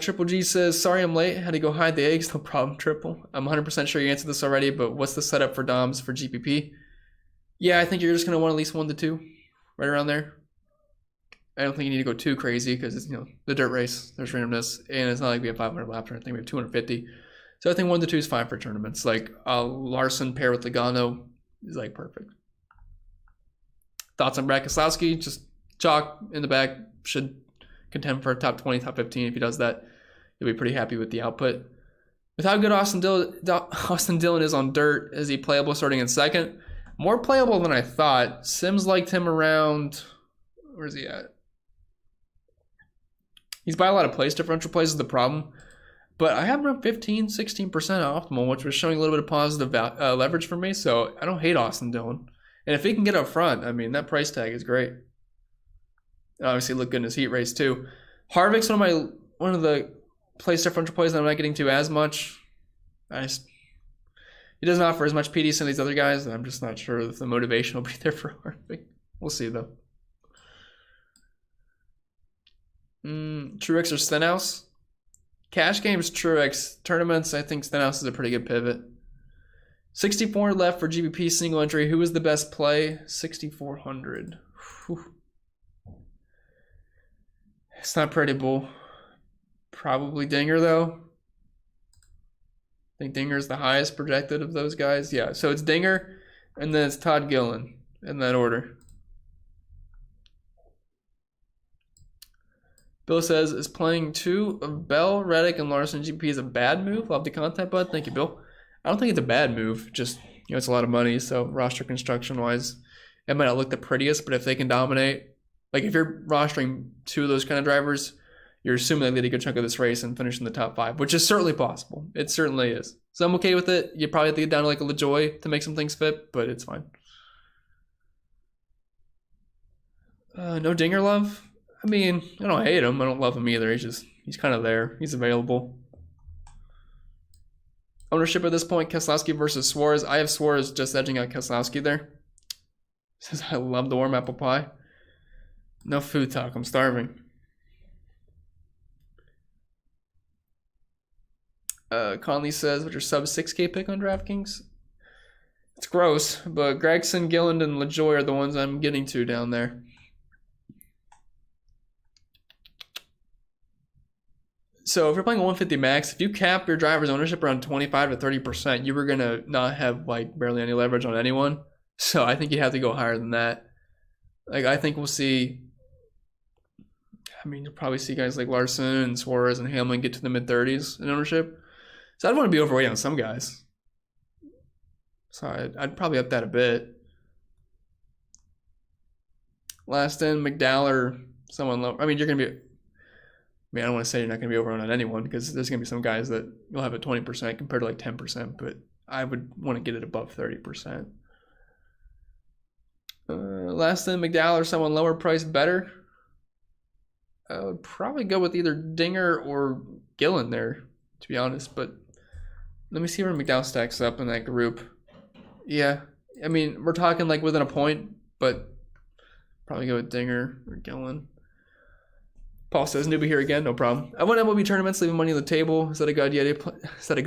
Triple G says, sorry I'm late. Had to go hide the eggs. No problem, Triple. I'm 100% sure you answered this already, but what's the setup for DOMs for GPP? Yeah, I think you're just going to want at least 1 to 2. Right around there. I don't think you need to go too crazy because it's, the dirt race. There's randomness. And it's not like we have 500 laps. I think we have 250. So I think 1 to 2 is fine for tournaments. Like Larson pair with Logano is like perfect. Thoughts on Brad Keselowski? Just chalk in the back. Should contend for a top 20, top 15. If he does that, you'll be pretty happy with the output. With how good Austin Dillon is on dirt, is he playable starting in second? More playable than I thought. Sims liked him around, where's he at? He's by a lot of place differential plays is the problem. But I have around 15, 16% optimal, which was showing a little bit of positive leverage for me. So I don't hate Austin Dillon. And if he can get up front, I mean, that price tag is great. And obviously look good in his heat race too. Harvick's one of the place differential plays that I'm not getting to as much. He doesn't offer as much PD as some of these other guys, and I'm just not sure if the motivation will be there for Harvick. We'll see though. Truex or Stenhouse? Cash games, Truex. Tournaments, I think Stenhouse is a pretty good pivot. 64 left for GBP single entry. Who is the best play? 6,400. It's not pretty, Bull. Probably Dinger, though. I think Dinger's the highest projected of those guys. Yeah, so it's Dinger, and then it's Todd Gillen in that order. Bill says, is playing 2 of Bell, Reddick, and Larson GP is a bad move? Love the content, bud. Thank you, Bill. I don't think it's a bad move. Just, it's a lot of money, so roster construction-wise, it might not look the prettiest, but if they can dominate, like if you're rostering 2 of those kind of drivers, you're assuming they lead a good chunk of this race and finish in the top 5, which is certainly possible. It certainly is. So I'm okay with it. You probably have to get down to like a LaJoy to make some things fit, but it's fine. No Dinger love? I mean, I don't hate him. I don't love him either. He's kind of there. He's available. Ownership at this point, Keselowski versus Suarez. I have Suarez just edging out Keselowski there. Says, I love the warm apple pie. No food talk. I'm starving. Conley says, what's your sub 6K pick on DraftKings? It's gross, but Gregson, Gilland, and LaJoy are the ones I'm getting to down there. So if you're playing a 150 max, if you cap your driver's ownership around 25 to 30%, you were going to not have like barely any leverage on anyone. So I think you have to go higher than that. Like I think we'll see, I mean, you'll probably see guys like Larson and Suarez and Hamlin get to the mid-30s in ownership. So I'd want to be overweight on some guys. So I'd probably up that a bit. Last in, McDowell or someone low. I mean, you're going to be, I don't want to say you're not going to be overrun on anyone because there's going to be some guys that you'll have at 20% compared to like 10%, but I would want to get it above 30%. Last in, McDowell or someone lower priced better. I would probably go with either Dinger or Gillen there, to be honest, but let me see where McDowell stacks up in that group. Yeah, I mean, we're talking like within a point, but probably go with Dinger or Gillen. Paul says, newbie here again, no problem. I won MLB tournaments, leaving money on the table. Is that a good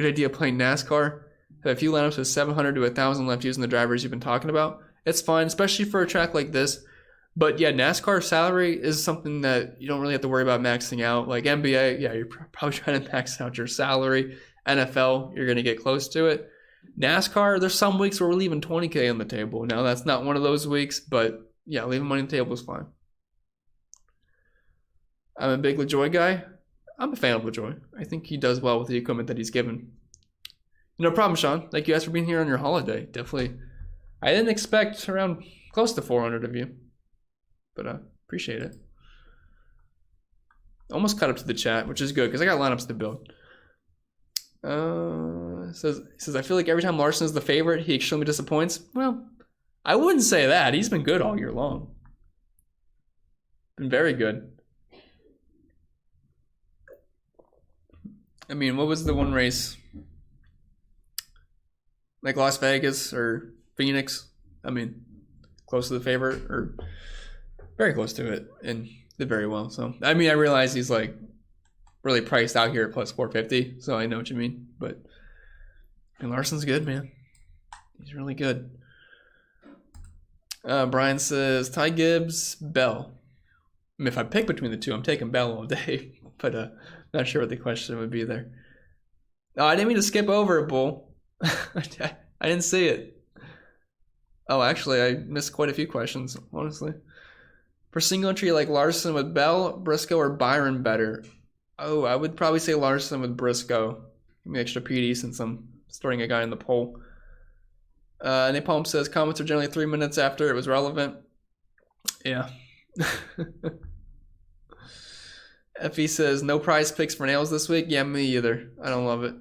idea playing NASCAR? Have a few lineups with 700 to 1,000 left using the drivers you've been talking about. It's fine, especially for a track like this. But yeah, NASCAR salary is something that you don't really have to worry about maxing out. Like NBA, yeah, you're probably trying to max out your salary. NFL, you're going to get close to it. NASCAR, there's some weeks where we're leaving 20K on the table. Now, that's not one of those weeks, but yeah, leaving money on the table is fine. I'm a big LaJoy guy. I'm a fan of LaJoy. I think he does well with the equipment that he's given. No problem, Sean. Thank you guys for being here on your holiday. Definitely. I didn't expect around close to 400 of you, but appreciate it. Almost caught up to the chat, which is good because I got lineups to build. Says I feel like every time Larson is the favorite, he extremely disappoints. Well, I wouldn't say that. He's been good all year long. Been very good. I mean, what was the one race? Like Las Vegas or Phoenix? I mean, close to the favorite or very close to it and did very well. So, I mean, I realize he's like really priced out here at plus 450. So I know what you mean. But and Larson's good, man. He's really good. Brian says, Ty Gibbs, Bell. I mean, if I pick between the two, I'm taking Bell all day. But not sure what the question would be there. Oh, I didn't mean to skip over it, Bull. I didn't see it. Oh, actually, I missed quite a few questions, honestly. For single entry, like Larson with Bell, Briscoe, or Byron better? Oh, I would probably say Larson with Briscoe. Give me extra PD since I'm starting a guy in the poll. Napalm says comments are generally 3 minutes after it was relevant. Yeah. Effie says, no prize picks for nails this week. Yeah, me either. I don't love it.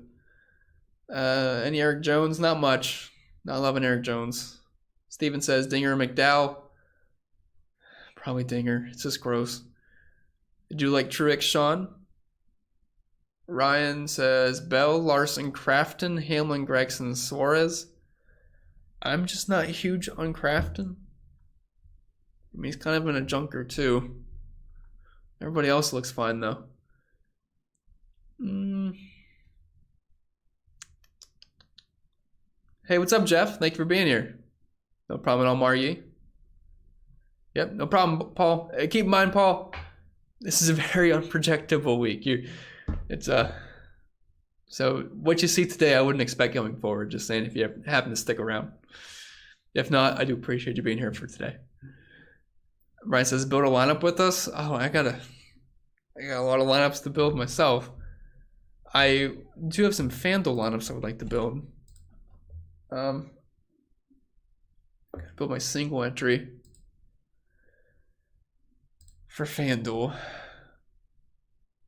Any Eric Jones? Not much. Not loving Eric Jones. Steven says Dinger McDowell. Probably Dinger. It's just gross. Did you like Truex, Sean? Ryan says Bell, Larson, Crafton, Hamlin, Gregson, Suarez. I'm just not huge on Crafton. I mean, he's kind of in a junker too. Everybody else looks fine though. Hey, what's up, Jeff? Thank you for being here. No problem at all, Margie. Yep, no problem, Paul. Keep in mind, Paul, this is a very unprojectable week. So what you see today, I wouldn't expect going forward. Just saying, if you happen to stick around. If not, I do appreciate you being here for today. Brian says, build a lineup with us. Oh, I got a lot of lineups to build myself. I do have some FanDuel lineups I would like to build. Gotta build my single entry for FanDuel.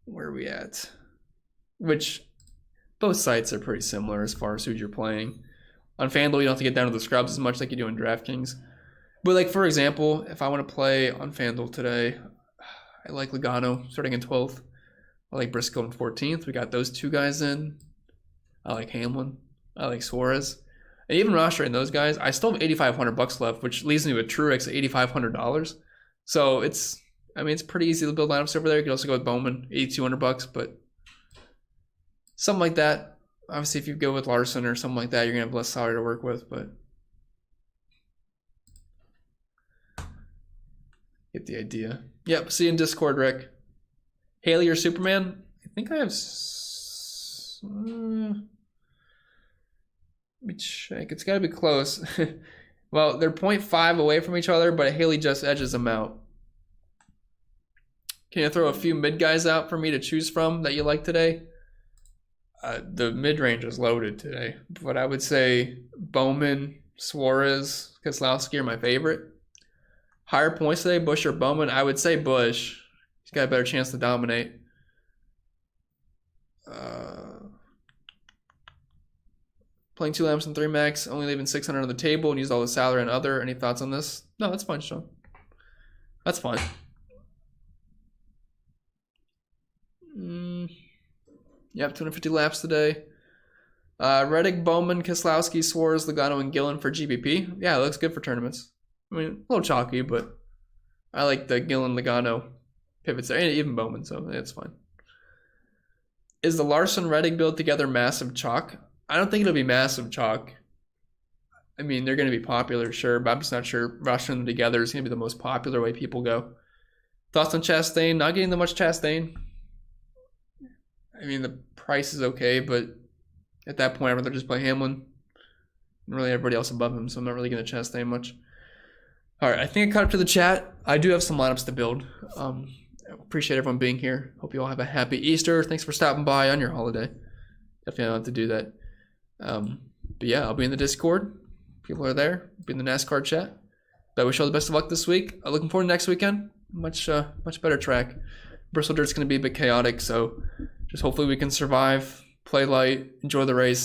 Where are we at? Which both sites are pretty similar as far as who you're playing. On FanDuel, you don't have to get down to the scrubs as much like you do in DraftKings. But like, for example, if I want to play on FanDuel today, I like Logano starting in 12th. I like Bristol in 14th. We got those two guys in. I like Hamlin. I like Suarez. And even rostering those guys, I still have $8,500 left, which leaves me with Truex at $8,500. So it's pretty easy to build lineups over there. You could also go with Bowman, $8,200, but something like that. Obviously, if you go with Larson or something like that, you're gonna have less salary to work with, but get the idea. Yep, see you in Discord, Rick. Haley or Superman? I think I have. Let me check. It's got to be close. Well, they're 0.5 away from each other, but Haley just edges them out. Can you throw a few mid guys out for me to choose from that you like today? The mid-range is loaded today, but I would say Bowman, Suarez, Keselowski are my favorite. Higher points today, Busch or Bowman? I would say Busch. He's got a better chance to dominate. Playing 2 lamps and 3 max, only leaving $600 on the table and use all the salary and other. Any thoughts on this? No, that's fine, Sean. That's fine. Yep, 250 laps today. Reddick, Bowman, Keselowski, Suarez, Logano, and Gillen for GBP. Yeah, it looks good for tournaments. I mean, a little chalky, but I like the Gillen, Logano pivots there, and even Bowman, so it's fine. Is the Larson Reddick build together massive chalk? I don't think it'll be massive chalk. I mean, they're going to be popular, sure, but I'm just not sure rushing them together is going to be the most popular way people go. Thoughts on Chastain? Not getting that much Chastain. I mean, the price is okay, but at that point, I'd rather just play Hamlin and really everybody else above him, so I'm not really going to Chastain much. All right, I think I caught up to the chat. I do have some lineups to build. I appreciate everyone being here. Hope you all have a happy Easter. Thanks for stopping by on your holiday. Definitely don't have to do that. But yeah, I'll be in the Discord. People are there. I'll be in the NASCAR chat. But I wish you all the best of luck this week. Looking forward to next weekend. Much better track. Bristol Dirt's going to be a bit chaotic, so just hopefully we can survive, play light, enjoy the race.